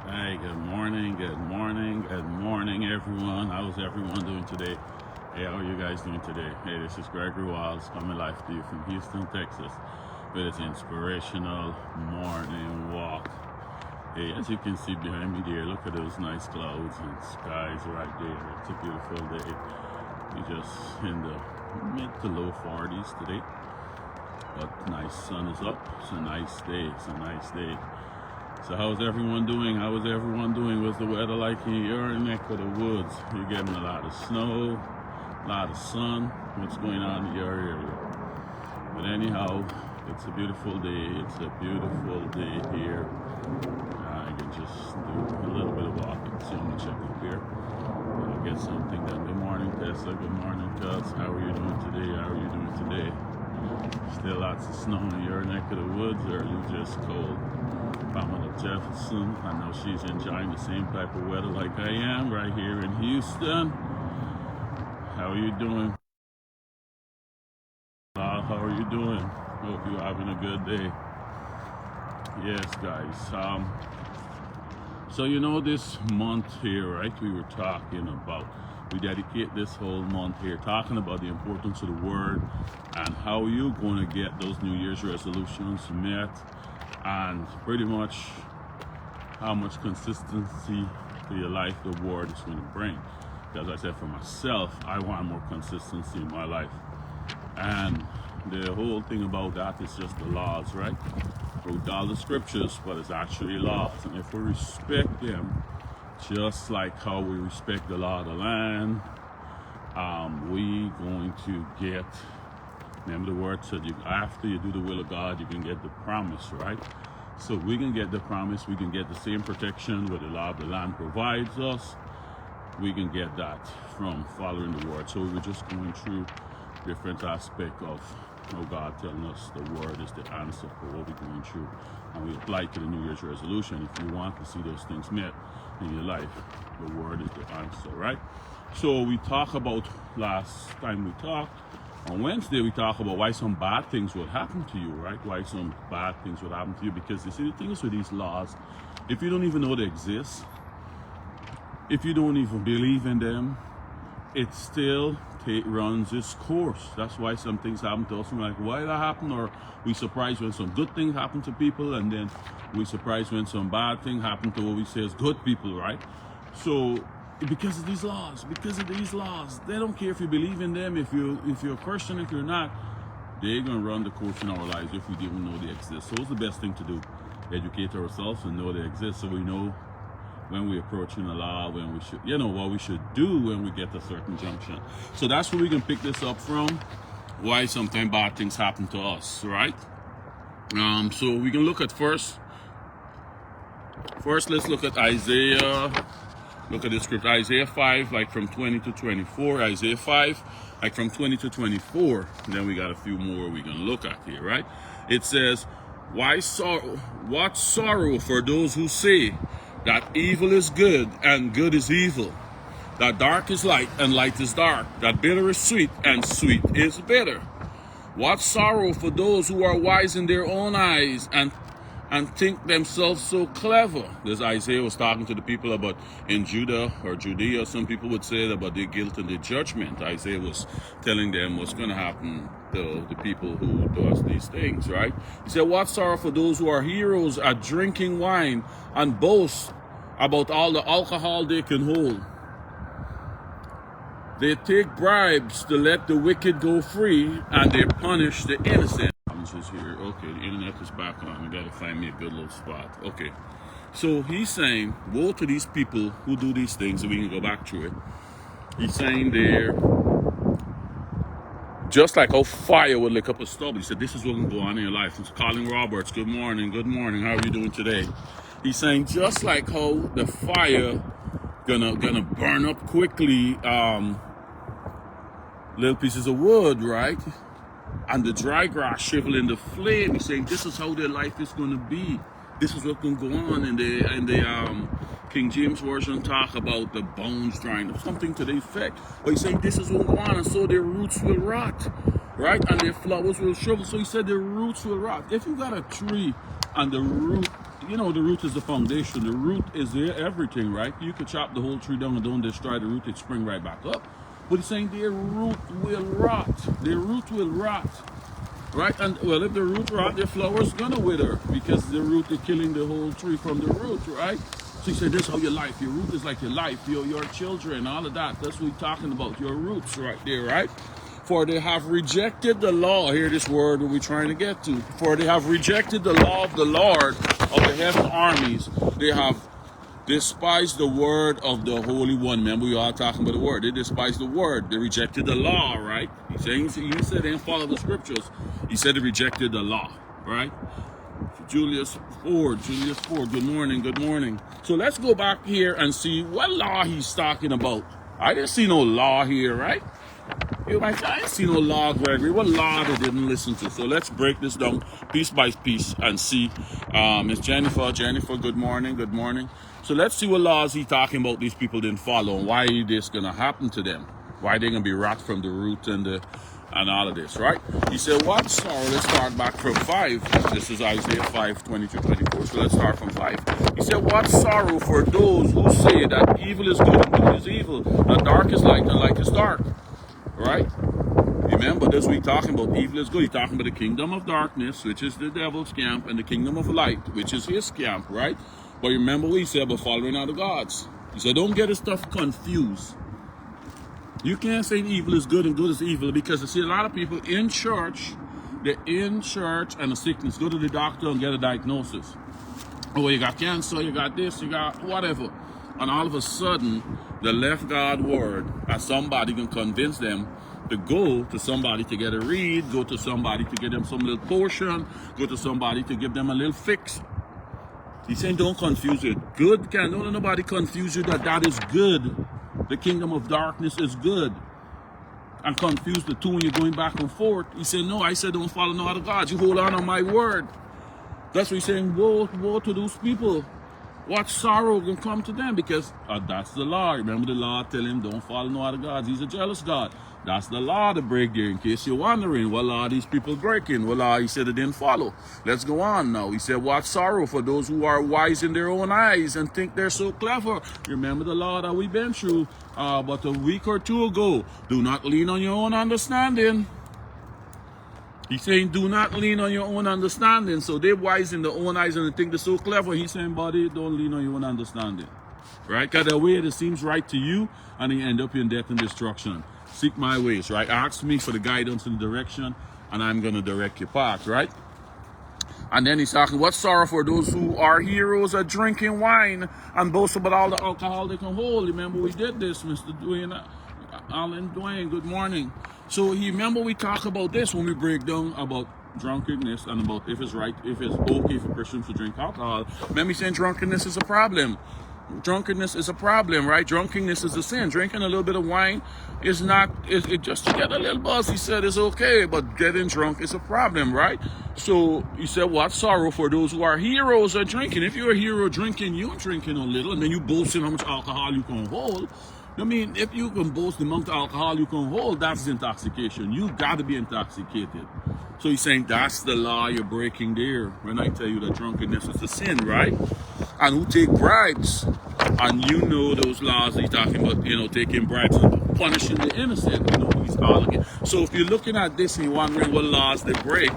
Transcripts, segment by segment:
Hey, good morning, everyone. How's everyone doing today? Hey, how are you guys doing today? Hey, this is Gregory Walls coming live to you from Houston, Texas, with its inspirational morning walk. Hey, as you can see behind me there, look at those nice clouds and skies right there. It's a beautiful day. We're just in the mid to low 40s today, but nice sun is up. It's a nice day. It's a nice day. So how's everyone doing? How is everyone doing? What's the weather like in your neck of the woods? You're getting a lot of snow, a lot of sun. What's going on in your area? But anyhow, it's a beautiful day. It's a beautiful day here. I can just do a little bit of walking. So I'm gonna check up here. I'll get something done. Good morning, Tessa. Good morning, Cuz. How are you doing today? How are you doing today? Still lots of snow in your neck of the woods, or are you just cold? Pamela Jefferson, I know she's enjoying the same type of weather like I am right here in Houston. How are you doing? How are you doing? Hope you're having a good day. Yes, guys. So you know this month here, right? We were talking about, we dedicate this whole month here talking about the importance of the word and how you're going to get those New Year's resolutions met, and pretty much how much consistency to your life the word is going to bring. As I said, for myself, I want more consistency in my life. And the whole thing about that is just the laws, right? Wrote all the scriptures, but it's actually laws. And if we respect them, just like how we respect the law of the land, we going to get, remember the word said, after you do the will of God, you can get the promise, right? So we can get the promise, we can get the same protection where the law of the land provides us. We can get that from following the word. So we were just going through different aspects of God telling us the word is the answer for what we're going through. And we apply it to the New Year's resolution. If you want to see those things met in your life, the word is the answer, right? So we talked about, last time we talked, on Wednesday, we talk about why some bad things will happen to you, right? Why some bad things will happen to you. Because you see, the thing is with these laws, if you don't even know they exist, if you don't even believe in them, it still runs its course. That's why some things happen to us. We're like, why that happen? Or we surprised when some good things happen to people, and then we surprised when some bad thing happen to what we say is good people, right? So because of these laws, they don't care if you believe in them, if you're a Christian, if you're not, they're gonna run the course in our lives if we didn't know they exist. So what's the best thing to do? Educate ourselves and know they exist, so we know when we're approaching the law, when we should, what we should do when we get to a certain junction. So that's where we can pick this up from, why sometimes bad things happen to us, right? So we can look at first, let's look at Isaiah. Look at the script, Isaiah 5, like from 20 to 24. Isaiah 5, like from 20 to 24. And then we got a few more we can look at here, right? It says, what sorrow for those who say that evil is good and good is evil, that dark is light and light is dark, that bitter is sweet and sweet is bitter. What sorrow for those who are wise in their own eyes and think themselves so clever. This Isaiah was talking to the people about in Judah or Judea. Some people would say about their guilt and their judgment. Isaiah was telling them what's going to happen to the people who does these things, right? He said, what sorrow for those who are heroes at drinking wine and boast about all the alcohol they can hold. They take bribes to let the wicked go free, and they punish the innocent. Is here. Okay, the internet is back on. We gotta find me a good little spot. Okay, so he's saying, woe to these people who do these things, and we can go back to it. He's saying there, just like how fire would lick up a stubble. He said, this is what can go on in your life. It's Colin Roberts. Good morning. How are you doing today? He's saying, just like how the fire gonna burn up quickly little pieces of wood, right? And the dry grass shrivel in the flame. He's saying this is how their life is going to be. This is what's going to go on. In the King James Version talk about the bones drying up, something to the effect. But he's saying this is what will go on, and so their roots will rot, right? And their flowers will shrivel. So he said their roots will rot. If you got a tree and the root you know, the root is the foundation. The root is there, everything, right? You could chop the whole tree down and don't destroy the root, it spring right back up. But he's saying their root will rot. Their root will rot. Right? And well, if the root rot, the flower's gonna wither because the root is killing the whole tree from the root, right? So he said, this is how your life, your root is like your life, your children, all of that. That's what we're talking about, your roots right there, right? For they have rejected the law. Hear this word that we're trying to get to. For they have rejected the law of the Lord of the heaven armies. They have despised the word of the Holy One. Remember, we are talking about the word. They despised the word. They rejected the law, right? He said they didn't follow the scriptures. He said they rejected the law, right? Julius Ford, good morning, good morning. So let's go back here and see what law he's talking about. I didn't see no law here, right? You might say, I didn't see no law, Gregory. What law they didn't listen to? So let's break this down piece by piece and see. Miss Jennifer, good morning, good morning. So let's see what laws he's talking about these people didn't follow and why this gonna happen to them. Why they're gonna be rot from the root and all of this, right? He said, what sorrow? Let's start back from 5. This is Isaiah 5, 22-24. So let's start from 5. He said, what sorrow for those who say that evil is good and good is evil, that dark is light and light is dark. Right? Remember, this week talking about evil is good. He's talking about the kingdom of darkness, which is the devil's camp, and the kingdom of light, which is his camp, right? But remember what he said about following other gods. He said, don't get this stuff confused. You can't say evil is good and good is evil, because you see a lot of people in church, they're in church and a sickness. Go to the doctor and get a diagnosis. Oh, you got cancer, you got this, you got whatever. And all of a sudden, the left God word, as somebody can convince them to go to somebody to get a read, go to somebody to get them some little portion, go to somebody to give them a little fix. He's saying don't confuse it. Good don't let nobody confuse you that is good. The kingdom of darkness is good. And confuse the two when you're going back and forth. He said, no, I said don't follow no other gods. You hold on my word. That's what he's saying, woe to those people. What sorrow can come to them? Because that's the law. Remember the law tell him don't follow no other gods. He's a jealous God. That's the law to break there. In case you're wondering, what law are these people breaking? What law he said they didn't follow. Let's go on now. He said, what sorrow for those who are wise in their own eyes and think they're so clever. Remember the law that we've been through but a week or two ago. Do not lean on your own understanding. He's saying, do not lean on your own understanding. So they're wise in their own eyes and they think they're so clever. He's saying, buddy, don't lean on your own understanding. Right? Because the way that seems right to you, and you end up in death and destruction. Seek my ways, right? Ask me for the guidance and direction, and I'm going to direct your path, right? And then he's talking, what sorrow for those who are heroes at drinking wine and boast about all the alcohol they can hold. Remember we did this, Mr. Dwayne, Alan Dwayne, good morning. So remember we talk about this when we break down about drunkenness and about if it's okay for Christians to drink alcohol. Remember saying drunkenness is a problem. Drunkenness is a problem, right? Drunkenness is a sin. Drinking a little bit of wine is not, it just to get a little buzz, he said, is okay, but getting drunk is a problem, right? So he said, what sorrow for those who are heroes at drinking. If you're a hero drinking, you're drinking a little, and then you boasting how much alcohol you can hold. I mean, if you can boast the amount of alcohol you can hold, that's intoxication. You got to be intoxicated. So he's saying that's the law you're breaking there. When I tell you that drunkenness is a sin, right? And who take bribes. And you know those laws he's talking about, taking bribes and punishing the innocent. He's all again. So if you're looking at this and you're wondering what laws they break,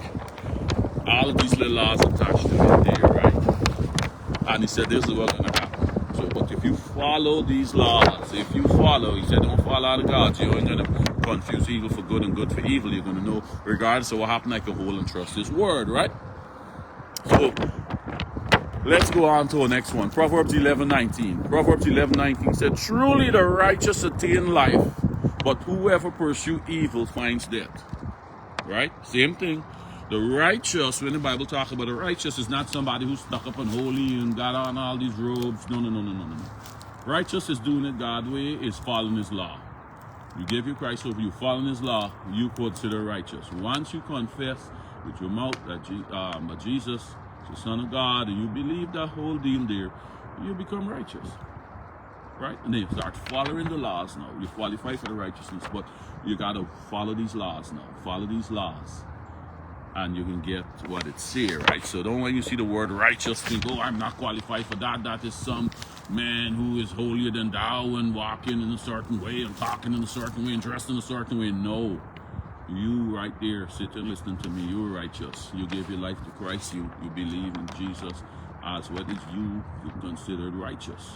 all of these little laws attached to it there, right? And he said this is what's going to happen. So, but if you follow these laws, he said don't follow other gods, you ain't going to confuse evil for good and good for evil. You're going to know, regardless of what happened, I can hold and trust his word, right? So, let's go on to the next one. Proverbs 11:19. Proverbs 11:19 said, truly the righteous attain life, but whoever pursues evil finds death. Right? Same thing. The righteous, when the Bible talks about the righteous, is not somebody who's stuck up and holy and got on all these robes. No. Righteous is doing it God's way, is following his law. You give your Christ over, you following his law, you consider righteous. Once you confess with your mouth that Jesus is the Son of God, and you believe that whole deal there, you become righteous. Right? And then you start following the laws now. You qualify for the righteousness, but you got to follow these laws now. Follow these laws. and you can get what it's here, right? So don't, when you see the word righteous, think, oh, I'm not qualified for that. That is some man who is holier than thou and walking in a certain way and talking in a certain way and dressed in a certain way. No. You right there, sit and listen to me. You're righteous. You gave your life to Christ. You believe in Jesus as what is you considered righteous,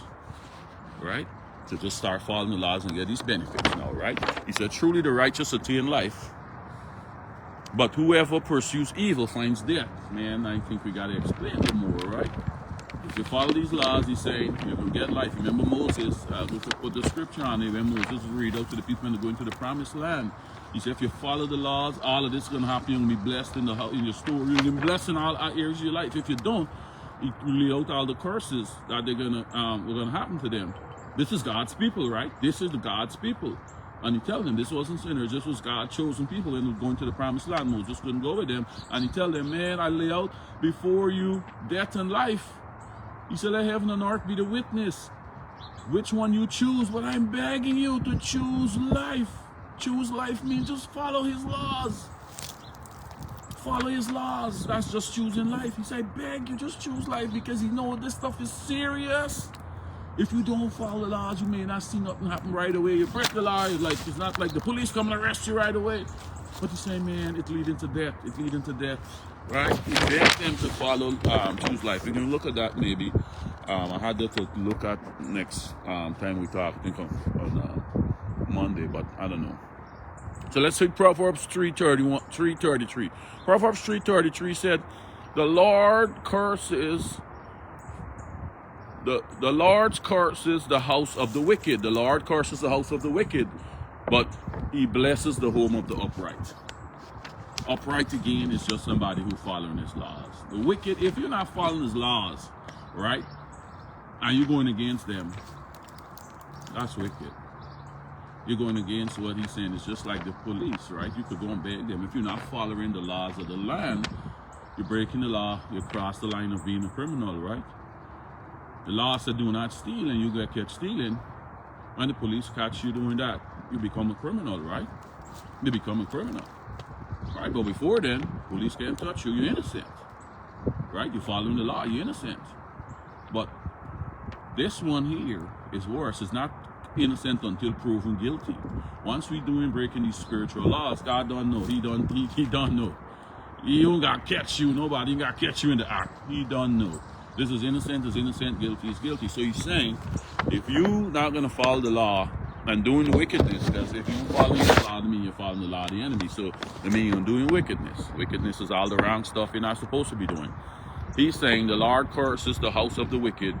right? So just start following the laws and get these benefits now, right? He said, truly the righteous attain life, but whoever pursues evil finds death. Man, I think we got to explain it more, right? If you follow these laws, he's saying you can get life. Remember Moses, we could put the scripture on it when Moses read out to the people when they go into the promised land. He said, if you follow the laws, all of this is going to happen. You're going to be blessed in your store. You're going to be blessed in all areas of your life. If you don't, he lay out all the curses that were going to happen to them. This is God's people, right? This is the God's people. And he tell them this wasn't sinners, this was God's chosen people, and was going to the promised land. Moses couldn't go with them. And he tell them, man, I lay out before you death and life. He said, let heaven and earth be the witness. Which one you choose? But I'm begging you to choose life. Choose life means just follow his laws. Follow his laws. That's just choosing life. He said, I beg you, just choose life, because he knows this stuff is serious. If you don't follow the laws, you may not see nothing happen right away. You break the law, it's not like the police come and arrest you right away. But he's saying, man, it leads into death. It leads into death, right? He begged them to follow, choose life. We can look at that maybe. I had that to look at next time we talk, I think on Monday, but I don't know. So let's read Proverbs 3:33. Proverbs 3:33 said, the Lord curses the Lord curses the house of the wicked. The Lord curses the house of the wicked, but he blesses the home of the upright. Upright, again, is just somebody who's following his laws. The wicked, if you're not following his laws, right, and you're going against them, that's wicked. You're going against what he's saying. It's just like the police, right? You could go and beg them. If you're not following the laws of the land, you're breaking the law. You cross the line of being a criminal, right? The law said do not steal, and you get catch stealing. When the police catch you doing that, you become a criminal, right? You become a criminal, right? But before then, police can't touch you. You're innocent, right? You're following the law. You're innocent. But this one here is worse. It's not innocent until proven guilty. Once we doing breaking these spiritual laws, God don't know. He don't know. He don't got to catch you. Nobody got to catch you in the act. He don't know. This is innocent, guilty is guilty. So he's saying, if you not going to follow the law and doing the wickedness, because if you follow the law, I mean you're following the law of the enemy. So I mean you're doing wickedness. Wickedness is all the wrong stuff you're not supposed to be doing. He's saying the Lord curses the house of the wicked,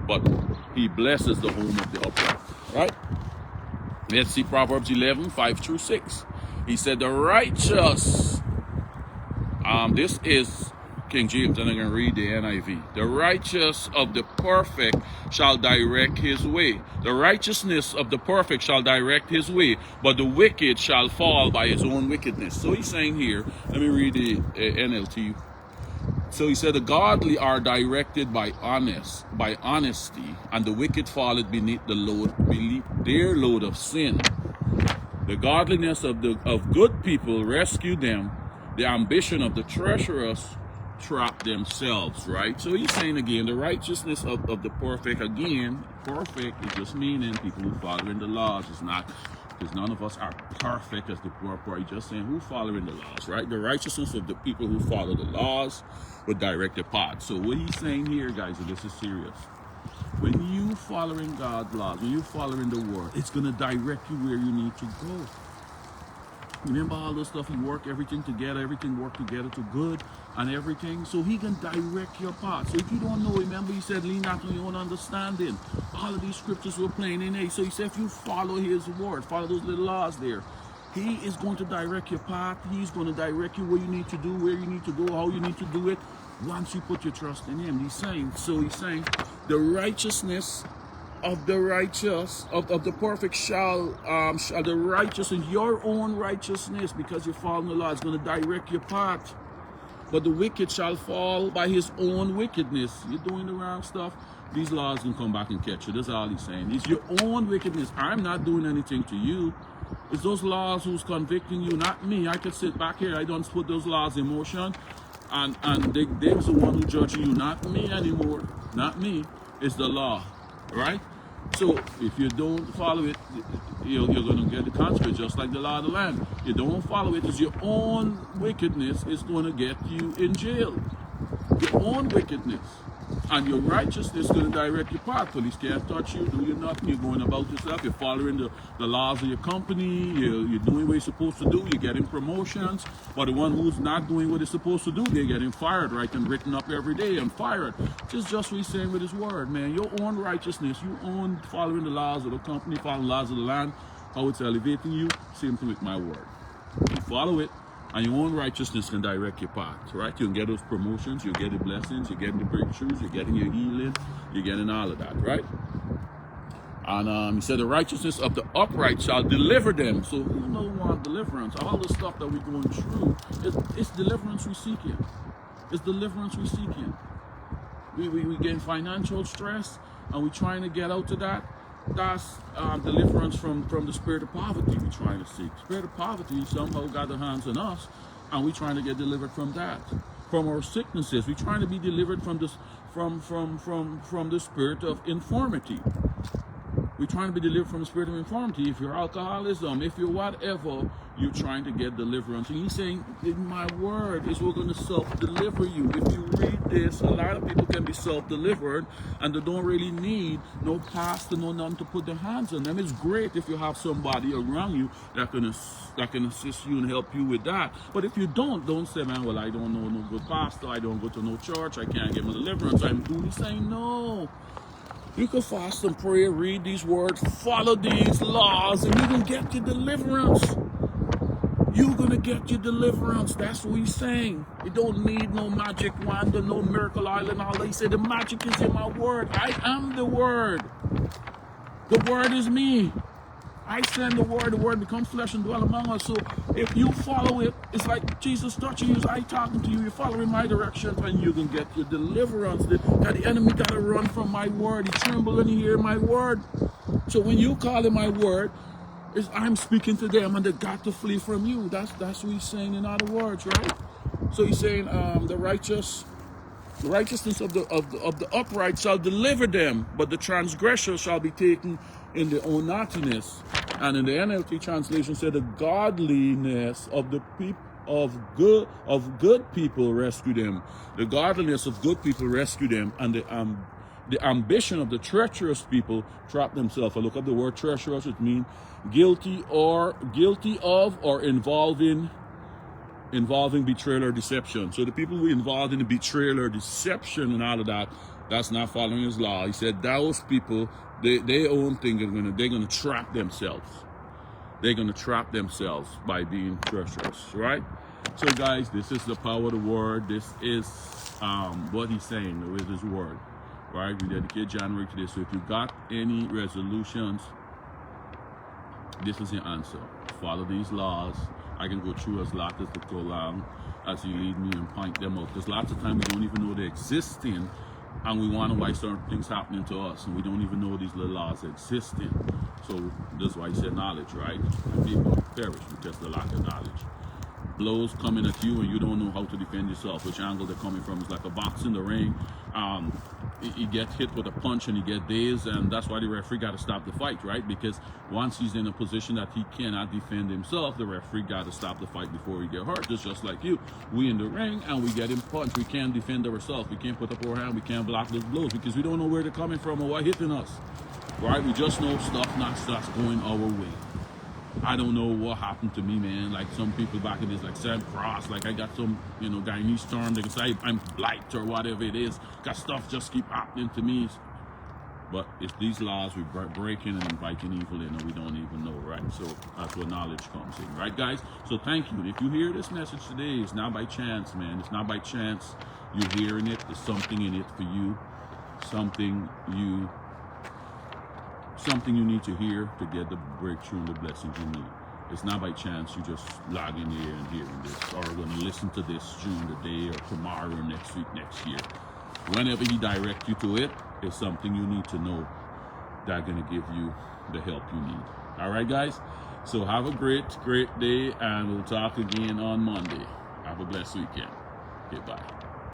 but he blesses the home of the upright. Right? Let's see Proverbs 11:5-6. He said, the righteous, this is King James, and I'm going to read the NIV. The righteous of the perfect shall direct his way. The righteousness of the perfect shall direct his way, but the wicked shall fall by his own wickedness. So he's saying here, let me read the NLT. So he said, the godly are directed by honesty, and the wicked falleth beneath their load of sin. The godliness of good people rescue them. The ambition of the treacherous trap themselves, right? So he's saying again, the righteousness of the perfect, again, perfect is just meaning people who following the laws. It's not, because none of us are perfect as the poor. He's just saying who following the laws, right? The righteousness of the people who follow the laws would direct the path. So what he's saying here, guys, and this is serious, when you following God's laws, when you following the word, it's going to direct you where you need to go. Remember all this stuff, he work everything together, everything work together to good and everything. So he can direct your path. So if you don't know, remember he said, lean not on your own understanding. All of these scriptures were plain in A. So he said, if you follow his word, follow those little laws there, he is going to direct your path. He's going to direct you where you need to do, where you need to go, how you need to do it, once you put your trust in him. He's saying, the righteousness of the righteous, of the perfect shall the righteous in your own righteousness, because you're following the law, is going to direct your path. But the wicked shall fall by his own wickedness. You're doing the wrong stuff. these laws can come back and catch you. That's all he's saying. It's your own wickedness. I'm not doing anything to you. It's those laws who's convicting you, not me. I could sit back here. I don't put those laws in motion. And they's the one who judging you, not me anymore. Not me. It's the law, right? So if you don't follow it, you're going to get the consequence, just like the law of the land. You don't follow it, it's your own wickedness is going to get you in jail. Your own wickedness. And your righteousness is going to direct your path. Police can't touch you, do you nothing. You're going about yourself. You're following the laws of your company. You're doing what you're supposed to do. You're getting promotions. But the one who's not doing what they're supposed to do, they're getting fired, right? And written up every day and fired. Just what he's saying with his word, man. Your own righteousness, you own following the laws of the company, following the laws of the land, how it's elevating you. Same thing with my word. You follow it, and your own righteousness can direct your path, right? You can get those promotions, you get the blessings, you're getting the breakthroughs, you're getting your healing, you're getting all of that, right? And he said, the righteousness of the upright shall deliver them. So who knows want deliverance? All the stuff that we're going through, it's deliverance we're seeking. It's deliverance we're seeking. We getting financial stress, and we're trying to get out of that. That's deliverance from the spirit of poverty we're trying to seek. Spirit of poverty somehow got the hands on us, and we're trying to get delivered from that. From our sicknesses, we're trying to be delivered from this from the spirit of infirmity. We're trying to be delivered from the spirit of infirmity. If you're alcoholism, if you're whatever, you're trying to get deliverance. And he's saying, in my word is we're going to self-deliver you. If you read this, a lot of people can be self-delivered, and they don't really need no pastor, no nothing to put their hands on them. It's great if you have somebody around you that can assist you and help you with that. But if you don't say, man, well, I don't know no good pastor, I don't go to no church, I can't get my deliverance. I'm doing. He's saying, no. You can fast and pray, read these words, follow these laws, and you can get your deliverance. You're going to get your deliverance. That's what he's saying. You don't need no magic wand or no miracle oil and all that. He said the magic is in my word. I am the word. The word is me. I send the word becomes flesh and dwell among us. So if you follow it, it's like Jesus touching you, I talking to you, you're following my direction, and you can get your deliverance. The enemy got to run from my word. He tremble when he hear my word. So when you call in my word, I'm speaking to them, and they got to flee from you. That's what he's saying in other words, right? So he's saying the righteousness of the upright shall deliver them, but the transgressor shall be taken in their own naughtiness. And in the NLT translation said, the godliness of the people of good people rescue them. The godliness of good people rescue them, and the ambition of the treacherous people trap themselves. I look up the word treacherous. It means guilty of or involving betrayal or deception. So the people who are involved in the betrayal or deception and all of that, that's not following his law. He said those people, their own thing, they're gonna trap themselves. They're gonna trap themselves by being treacherous, right? So guys, this is the power of the word. This is what he's saying with his word, right? We dedicate January to this. So if you got any resolutions, this is your answer. Follow these laws. I can go through as lot as to go along as you lead me and point them out. Because lots of times we don't even know they're existing, and we wonder why certain things happening to us, and we don't even know these little laws existing. So that's why he said knowledge, right? And people perish because of the lack of knowledge. Blows coming at you and you don't know how to defend yourself. Which angle they're coming from is like a box in the ring. He gets hit with a punch and he gets dazed, and that's why the referee got to stop the fight, right? Because once he's in a position that he cannot defend himself, the referee got to stop the fight before he get hurt. Just like you, we in the ring and we get him punched. We can't defend ourselves. We can't put up our hand. We can't block those blows because we don't know where they're coming from or what hitting us, right? We just know stuff not starts going our way. I don't know what happened to me, man. Like some people back in this, like Sam Cross, like I got some, Guyanese term, they can say I'm blight or whatever it is. Got stuff just keep happening to me. But it's these laws we're breaking and inviting evil in, and we don't even know, right? So that's where knowledge comes in, right, guys? So thank you. And if you hear this message today, it's not by chance, man. It's not by chance you're hearing it. There's something in it for you, something you need to hear to get the breakthrough and the blessings you need. It's not by chance you just log in here and hearing this, or going to listen to this during the day or tomorrow or next week, next year. Whenever he directs you to it, is something you need to know that's going to give you the help you need. All right, guys? So have a great day, and we'll talk again on Monday. Have a blessed weekend. Okay, bye.